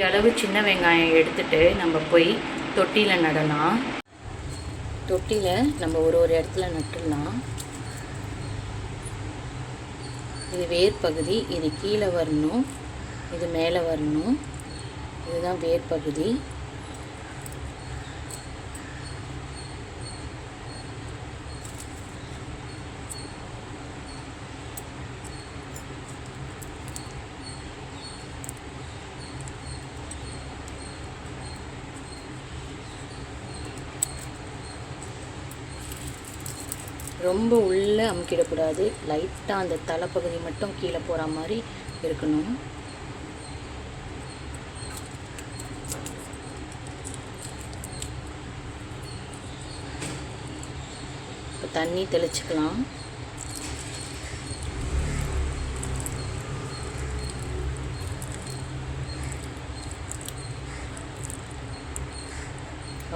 அளவு சின்ன வெங்காயம் எடுத்துகிட்டு நம்ம போய் தொட்டியில் நடலாம். தொட்டியில் நம்ம ஒரு இடத்துல நட்டுடலாம். இது வேர் பகுதி, இது கீழே வரணும், இது மேலே வரணும். இதுதான் வேர் பகுதி. ரொம்ப உள்ளே அமுக்கிடக்கூடாது. லைட்டாக அந்த தலைப்பகுதி மட்டும் கீழே போகிற மாதிரி இருக்கணும். இப்போ தண்ணி தெளிச்சுக்கலாம்.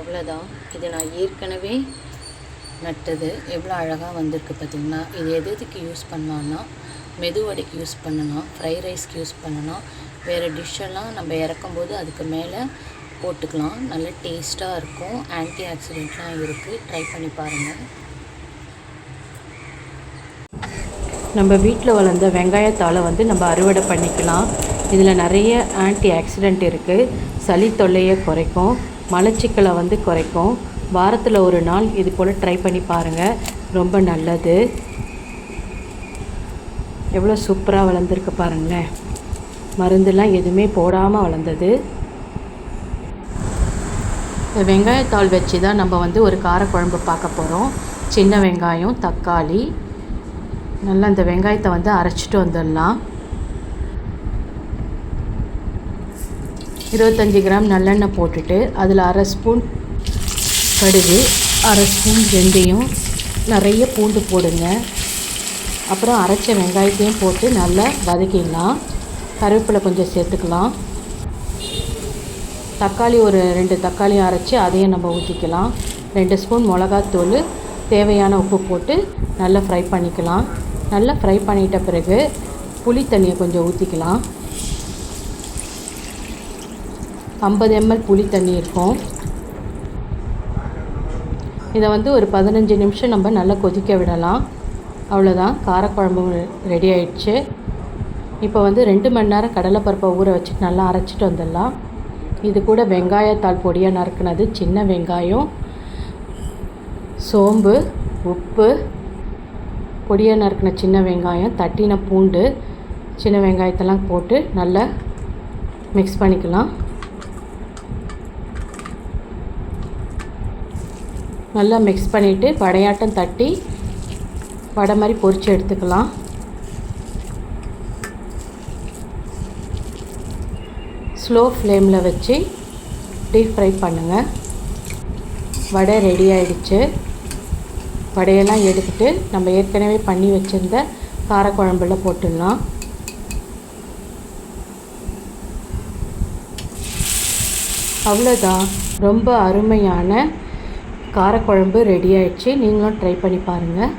அவ்வளோதான். இது நான் ஏற்கனவே நட்டது. எவ்வளோ அழகாக வந்திருக்கு பார்த்திங்கன்னா. இது எதுக்கு யூஸ் பண்ணலான்னா, மெதுவடைக்கு யூஸ் பண்ணலாம், ஃப்ரை ரைஸ்க்கு யூஸ் பண்ணலாம், வேறு டிஷ்ஷெல்லாம் நம்ம இறக்கும்போது அதுக்கு மேலே போட்டுக்கலாம். நல்ல டேஸ்ட்டாக இருக்கும். ஆன்டி ஆக்சிடென்ட்லாம் இருக்குது. ட்ரை பண்ணி பாருங்கள். நம்ம வீட்டில் வளர்ந்த வெங்காயத்தால் நம்ம அறுவடை பண்ணிக்கலாம். இதில் நிறைய ஆன்டி ஆக்சிடென்ட் இருக்குது. சளி தொல்லையை குறைக்கும், மலச்சிக்கலை குறைக்கும். வாரத்தில் ஒரு நாள் இது போல் ட்ரை பண்ணி பாருங்கள். ரொம்ப நல்லது. எவ்வளோ சூப்பராக வளர்ந்துருக்கு பாருங்களேன். மருந்துலாம் எதுவுமே போடாமல் வளர்ந்தது. இந்த வெங்காயத்தாள் வச்சு தான் நம்ம ஒரு காரக்குழம்பு பார்க்க போகிறோம். சின்ன வெங்காயம், தக்காளி, நல்லா இந்த வெங்காயத்தை அரைச்சிட்டு வந்துடலாம். 25 கிராம் நல்லெண்ணெய் போட்டுட்டு அதில் அரை ஸ்பூன் கடுகு, அரை ஸ்பூன் வெந்தயம், நிறைய பூண்டு போடுங்க. அப்புறம் அரைச்ச வெங்காயத்தையும் போட்டு நல்லா வதக்கிடலாம். கருவேப்பிலை கொஞ்சம் சேர்த்துக்கலாம். தக்காளி ஒரு 2 தக்காளியும் அரைச்சி அதையும் நம்ம ஊற்றிக்கலாம். 2 ஸ்பூன் மிளகாத்தூள், தேவையான உப்பு போட்டு நல்லா ஃப்ரை பண்ணிக்கலாம். நல்லா ஃப்ரை பண்ணிட்ட பிறகு புளி தண்ணியை கொஞ்சம் ஊற்றிக்கலாம். 50 ml புளி தண்ணி இருக்கும். இதை ஒரு 15 நிமிஷம் நம்ம நல்லா கொதிக்க விடலாம். அவ்வளோதான், காரக்குழம்பு ரெடி ஆயிடுச்சு. இப்போ 2 மணி நேரம் கடலைப்பருப்பை ஊற வச்சுட்டு நல்லா அரைச்சிட்டு வந்துடலாம். இது கூட வெங்காயத்தாள் பொடியாக நறுக்குனது, சின்ன வெங்காயம், சோம்பு, உப்பு, பொடியாக நறுக்கின சின்ன வெங்காயம், தட்டின பூண்டு, சின்ன வெங்காயத்தெல்லாம் போட்டு நல்லா மிக்ஸ் பண்ணிக்கலாம். நல்லா மிக்ஸ் பண்ணிவிட்டு வடையாட்டம் தட்டி வடை மாதிரி பொரித்து எடுத்துக்கலாம். ஸ்லோ ஃப்ளேமில் வச்சு டீப் ஃப்ரை பண்ணுங்கள். வடை ரெடி ஆகிடுச்சு. வடையெல்லாம் எடுத்துகிட்டு நம்ம ஏற்கனவே பண்ணி வச்சுருந்த காரக்குழம்புல போட்டுடலாம். அவ்வளோதான், ரொம்ப அருமையான காரக்குழம்பு ரெடி ஆயிடுச்சு. நீங்களும் ட்ரை பண்ணி பாருங்கள்.